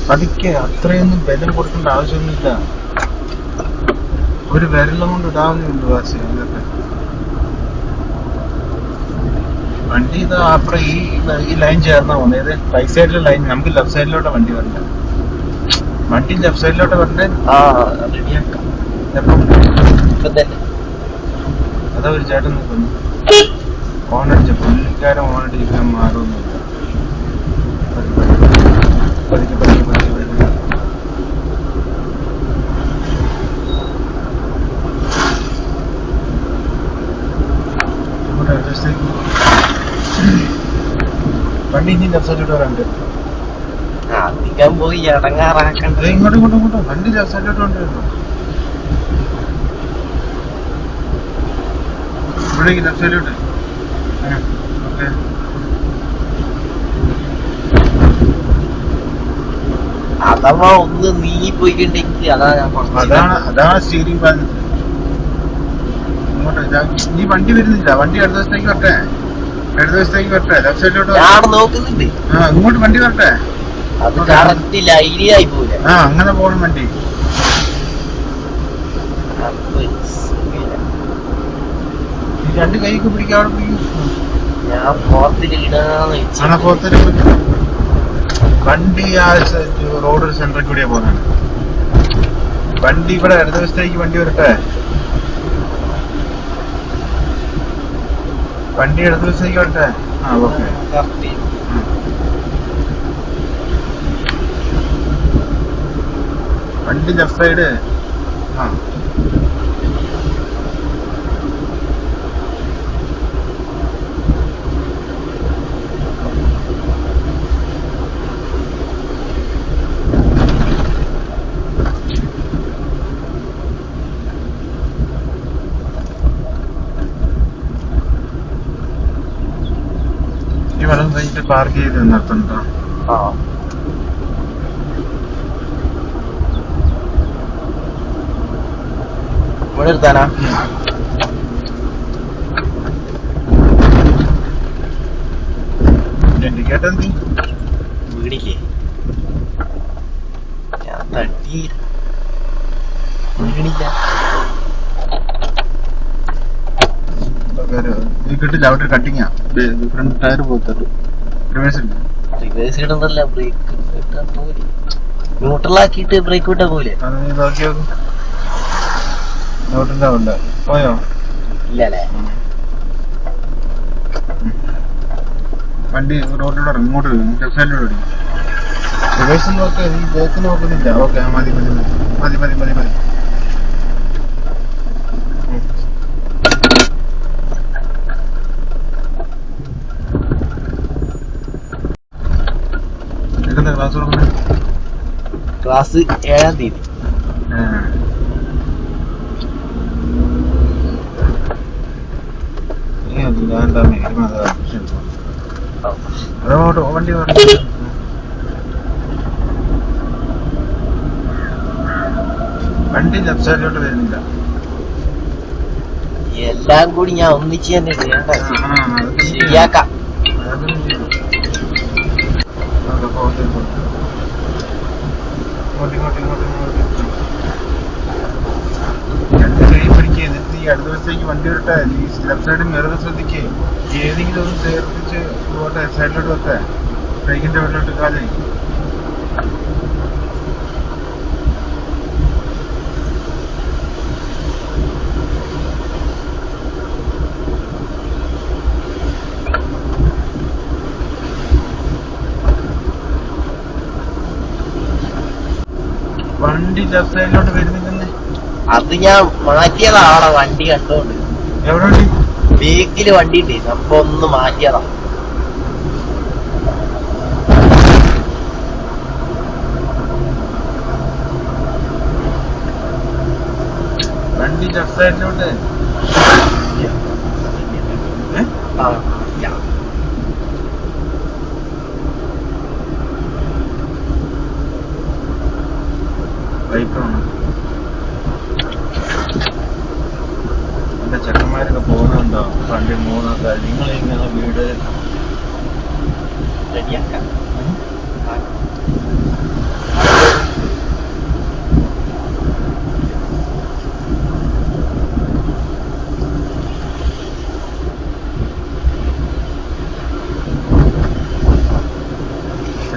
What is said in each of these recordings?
പതുക്കെ, അത്രയൊന്നും ബലം കൊടുക്കേണ്ട ആവശ്യമൊന്നുമില്ല. ഒരു വിരലും കൊണ്ട് ഇടാവുന്നുണ്ട് വാശി. ഇതൊക്കെ വണ്ടി ഇതാ അപ്പുറം ഈ ലൈൻ ചേർന്നാ പോകുന്നത്. ഏത് റൈറ്റ് സൈഡിലെ ലൈൻ, നമുക്ക് ലെഫ്റ്റ് സൈഡിലോട്ട് വണ്ടി വരണ്ട. വണ്ടി ലെഫ്റ്റ് സൈഡിലോട്ട് വരണ്ടേ. എപ്പം അതാ ഒരു ചേട്ടൻ നിൽക്കുന്നു. ഓണടിച്ച പുള്ളിക്കാരൻ ഓണടിക്കാൻ മാറുമൊന്നുമില്ല. പതുക്കെ പതുക്കെ പതുക്കെ പതുക്കെ വണ്ടി ഇനി ലെഫ്റ്റ് സൈഡിലോട്ട് വരാണ്ട്. അധികം പോയി ഇടങ്ങാറാക്കണ്ട. ഇങ്ങോട്ടും ഇങ്ങോട്ടും ഇങ്ങോട്ടും വണ്ടി ലെഫ്റ്റ് സൈഡിലോട്ട് കൊണ്ടുവരുന്നു. ഇവിടേക്ക് ലെഫ്റ്റ് സൈഡിലോട്ട്. ഓക്കെ, അഥവാ ഒന്ന് നീങ്ങി പോയിണ്ടെങ്കിൽ അതാണ് സ്റ്റീറിംഗ് ബാലൻസ്. ഇങ്ങോട്ട് നീ വണ്ടി വരുന്നില്ല. വണ്ടി അടുത്ത ദിവസത്തേക്ക് വരട്ടെ, അടുത്ത ദിവസത്തേക്ക് വരട്ടെ. ലെഫ്റ്റ് സൈഡിലോട്ട് നോക്കുന്നുണ്ട്. ഇങ്ങോട്ട് വണ്ടി വരട്ടെ. അത് കറക്റ്റ് ലൈനായി പോലെ. അങ്ങനെ പോകണം വണ്ടി. രണ്ട് കൈക്ക് പിടിക്കാതെ പിടിക്കും. ഞാൻ പുറത്തിലിടാന്ന് വണ്ടി ആ റോഡ് സെന്ററിൽ കൂടിയാ പോകുന്നത്. വണ്ടി ഇവിടെ അടുത്ത ദിവസത്തേക്ക് വണ്ടി വരട്ടെ. വണ്ടി അടുത്ത ദിവസത്തേക്ക് വരട്ടെ. ഓക്കെ, വണ്ടി ലെഫ്റ്റ് സൈഡ്. ഈ വളം കഴിഞ്ഞിട്ട് പാർക്ക് ചെയ്ത് നിർത്തുന്നുണ്ടോ? ഇവിടെ എടുത്താനാ? ഇൻഡിക്കേറ്റർ എന്തി വീടില്ലേ? ഞാൻ തട്ടി വീണില്ല. കിട്ടില്ല. അവിടെ കട്ടിങ്ങാ. ഫ്രണ്ട് ടയർ പോകത്തുള്ളൂ. റിവേഴ്സ് ഇടണ്ടല്ല, ബ്രേക്ക് ഇട്ടാ പോലെ. ന്യൂട്രലാക്കിയിട്ട് ബ്രേക്ക് വിട്ടാ പോലെ. പോയോ? ഇല്ലല്ലേ. വണ്ടി റോഡിലൂടെ ഇങ്ങോട്ട് ലെഫ്റ്റ് സൈഡിലൂടെ റിവേഴ്സ് നോക്ക്. നീ ബ്രേക്ക് നോക്കുന്നില്ല. ഓക്കെ, മതി മതി മതി മതി മതി മതി. ക്ലാസ് തുടങ്ങുന്നത് ക്ലാസ് 7-ാം തീയതി. വണ്ടി വണ്ടി ലെഫ്റ്റ് സൈഡിലോട്ട് വരുന്നില്ല. എല്ലാം കൂടി ഞാൻ ഒന്നിച്ച് തന്നെ ശരിയാക്കാം. എന്നിട്ട് ഈ അടുത്ത ദിവസത്തേക്ക് വണ്ടി വരട്ടെ. ഈ ലെഫ്റ്റ് സൈഡ് മിറർ ശ്രദ്ധിക്കേ. ഏതെങ്കിലും ഒന്ന് ചേർത്തിച്ച് പോട്ടെ, സൈഡിലോട്ട് വെട്ടെ. ബ്രേക്കിന്റെ വെള്ളോട്ട് കാലേ. വണ്ടി ലെഫ്റ്റ് സൈഡിലോട്ട് വരുന്നില്ലെന്ന്. അത് ഞാൻ മാറ്റിയതാണ് വണ്ടി കണ്ടോണ്ട്. എവിടെ വണ്ടി? ബേക്കില് വണ്ടി ഉണ്ട്, അപ്പൊ ഒന്ന് മാറ്റിയതാ. വണ്ടി ലെഫ്റ്റ് സൈഡിലോട്ട്. റൈറ്റാണ്. എന്റെ ചെക്കന്മാരൊക്കെ പോകുന്നുണ്ടോ? വണ്ടി മൂന്നൊക്കെ നിങ്ങളിങ്ങനെ വീട് റെഡിയാക്കാം.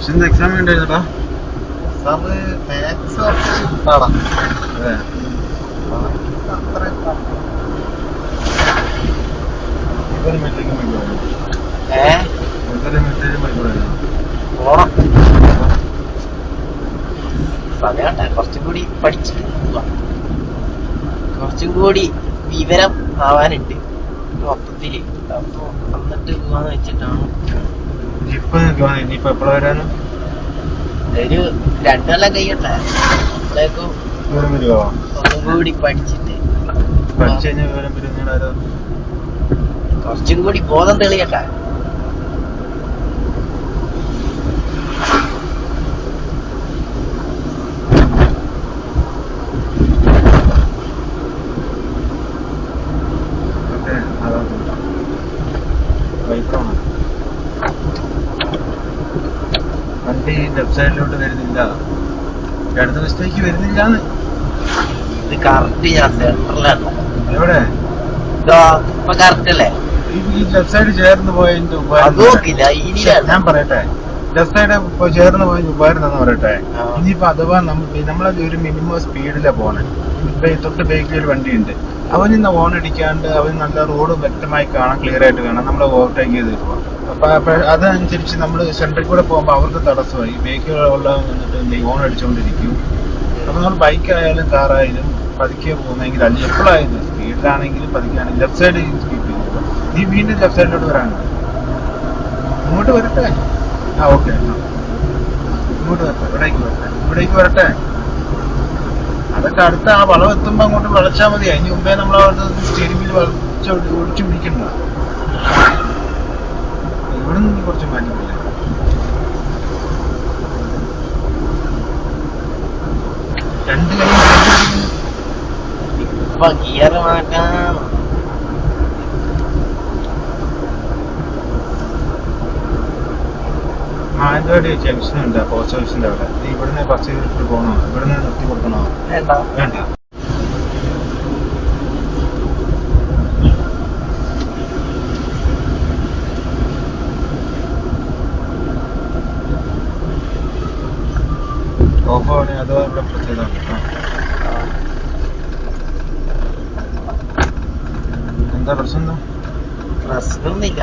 എക്സാം ഉണ്ടായിരുന്നടാ. മാത്സ് പാടാം. അതെ. ഇതൊരു മെത്തേക്ക് പോയി പോണം. സമയണ്ട, കുറച്ചും കൂടി പഠിച്ചിട്ട് പോവാം. കുറച്ചും കൂടി വിവരം ആവാനുണ്ട് മൊത്തത്തില്. അപ്പൊ വന്നിട്ട് പോവാന്ന് വെച്ചിട്ടാണ്. ഇനിയിപ്പോ എപ്പോഴാ വരാനും? ഒരു 2 കൊല്ലം കഴിയട്ടെ. അപ്പോഴേക്കും വിവരം വരുവോ? ഒന്നും കൂടി പഠിച്ചിട്ട് പഠിച്ചു കഴിഞ്ഞാൽ വിവരം വരുന്നതാരോ കുറച്ചും കൂടി ബോധം തെളിയട്ടെ. വണ്ടി ലെഫ്റ്റ് സൈഡിലോട്ട് വരുന്നില്ല, ഇടത് വശത്തേക്ക് വരുന്നില്ലാന്ന്. ഇത് കറക്റ്റ് ഞാൻ സെന്ററിലാണ്. എവിടെ? ഇപ്പൊ കറക്റ്റ് അല്ലേ? ഈ ലെഫ്റ്റ് സൈഡ് ചേർന്ന് പോയതിന്റെ ഞാൻ പറയട്ടെ, ലെഫ്റ്റ് സൈഡ് ചേർന്ന് പോയതിന് ഉപകാരം എന്താന്ന് പറയട്ടെ. ഇനിയിപ്പോ അഥവാ നമ്മളത് ഒരു മിനിമം സ്പീഡിലാ പോണേ. തൊട്ട് ബേക്കിൽ ഒരു വണ്ടിയുണ്ട്, അവന് ഓൺ അടിക്കാണ്ട് അവന് നല്ല റോഡ് വ്യക്തമായി കാണാൻ, ക്ലിയർ ആയിട്ട് കാണാം, നമ്മൾ ഓവർടേക്ക് ചെയ്ത് പോവാം. അപ്പൊ അതനുസരിച്ച് നമ്മൾ സെന്ററിൽ കൂടെ പോകുമ്പോൾ അവർക്ക് തടസ്സമായി. ബേക്കുള്ള വന്നിട്ട് ഓൺ അടിച്ചുകൊണ്ടിരിക്കും. അപ്പൊ നമ്മൾ ബൈക്കായാലും കാറായാലും പതുക്കെ പോകുന്നെങ്കിൽ, അല്ലെങ്കിൽ എപ്പോഴായാലും സ്പീഡിലാണെങ്കിലും പതുക്കെയാണെങ്കിലും ലെഫ്റ്റ് സൈഡ് സ്പീഡ് ചെയ്യുന്നത്. നീ വീണ്ടും ലെഫ്റ്റ് സൈഡിലോട്ട് വരാനുണ്ട്. ഇങ്ങോട്ട് വരട്ടെ. ഓക്കെ, ഇങ്ങോട്ട് വരട്ടെ, ഇവിടേക്ക് വരട്ടെ. അതൊക്കെ അടുത്ത ആ വളം എത്തുമ്പോ അങ്ങോട്ട് വളച്ചാൽ മതി. അതിന് മുമ്പേ നമ്മൾ അവിടുത്തെ സ്റ്റീരിംഗിൽ ഒളിച്ചു പിടിക്കണ്ട. ഇവിടെ നിന്ന് കുറച്ച് മാറ്റിക്കില്ല. രണ്ട് ഗിയർ മാറ്റാം. മാനന്തവാടി ജംഗ്ഷൻ ഉണ്ട്, പോസ്റ്റ് ഓഫീസിന്റെ അവിടെ. ഇവിടുന്ന് ബസ് ചെയ്തിട്ട് പോകണോ? ഇവിടുന്ന് നിർത്തി കൊടുക്കണോ? വേണ്ട. ഓഫോ ആണ് അതോ ഇവിടെ പ്രസ് ചെയ്താൽ എന്താ പ്രശ്നം? എന്താ പ്രശ്നമൊന്നുമില്ല.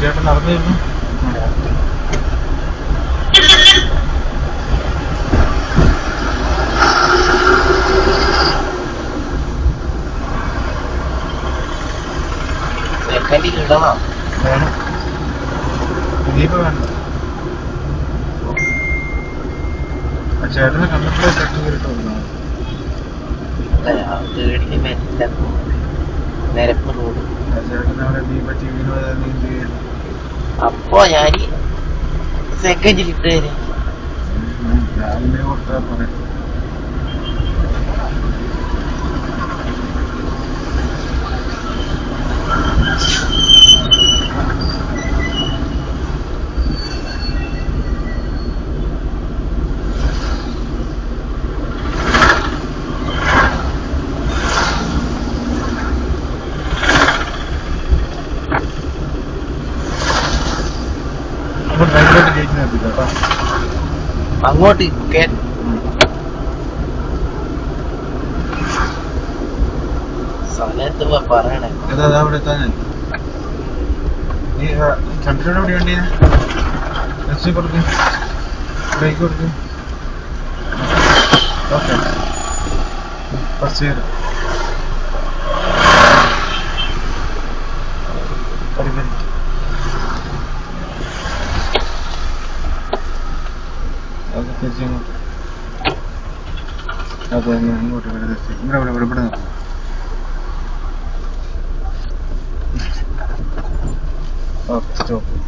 ചേട്ടൻ നടന്നിരുന്നു. ഇടണം. വേണം. ഇനിയിപ്പോ വേണ്ട. ചേട്ടനെ കണ്ടപ്പോഴേ സർട്ടിഫിക്കറ്റ് കൊടുക്കണം. നിരപ്പ് റോഡ്. ചേട്ടനവിടെ നീ പറ്റി വീണു. അപ്പൊ ഞാൻ സെക്കൻഡിൽ ഇട്ട് രാവിലെ കൊടുത്താ പോലെ. അങ്ങോട്ട് സമയത്ത് പറയണേ. അവിടെ എത്താൻ ചന്ദ്രനോട് എവിടെ വണ്ടി എസ് കൊടുക്കും, ബ്രേക്ക് കൊടുക്കും. ഓക്കെ, ഫസ്റ്റ് ഇയർ തിരിച്ചിങ്ങോട്ട്. അതെ, ഇങ്ങോട്ട് ഇവിടെ നോക്കാം. Okay, stop.